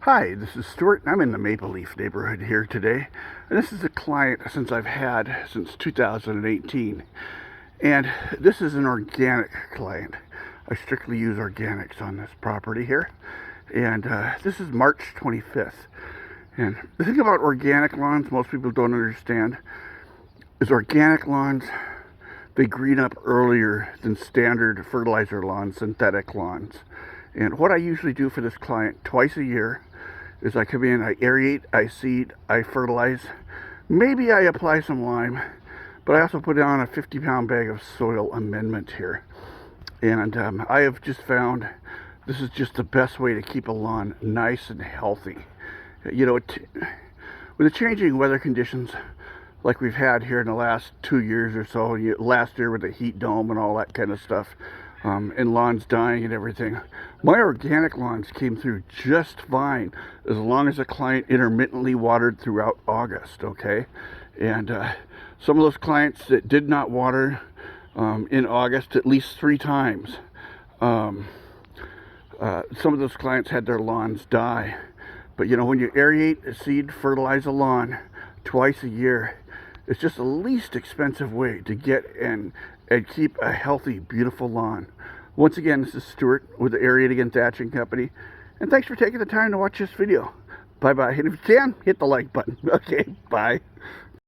Hi, this is Stewart. I'm in the Maple Leaf neighborhood here today. And this is a client I've had since 2018. And this is an organic client. I strictly use organics on this property here. And this is March 25th. And the thing about organic lawns most people don't understand is organic lawns, they green up earlier than standard fertilizer lawns, synthetic lawns. And what I usually do for this client twice a year is I come in, I aerate, I seed, I fertilize. Maybe I apply some lime, but I also put on a 50-pound bag of soil amendment here. And I have just found this is just the best way to keep a lawn nice and healthy. You know, with the changing weather conditions like we've had here in the last 2 years or so, last year with the heat dome and all that kind of stuff, and lawns dying and everything, my organic lawns came through just fine as long as the client intermittently watered throughout August, okay? And some of those clients that did not water in August at least 3 times, some of those clients had their lawns die. But you know, when you aerate, seed, fertilize a lawn twice a year, it's just the least expensive way to get and keep a healthy, beautiful lawn. Once again, this is Stewart with the Aerating-Thatching company, and thanks for taking the time to watch this video. Bye-bye, and if you can, hit the like button. Okay, bye.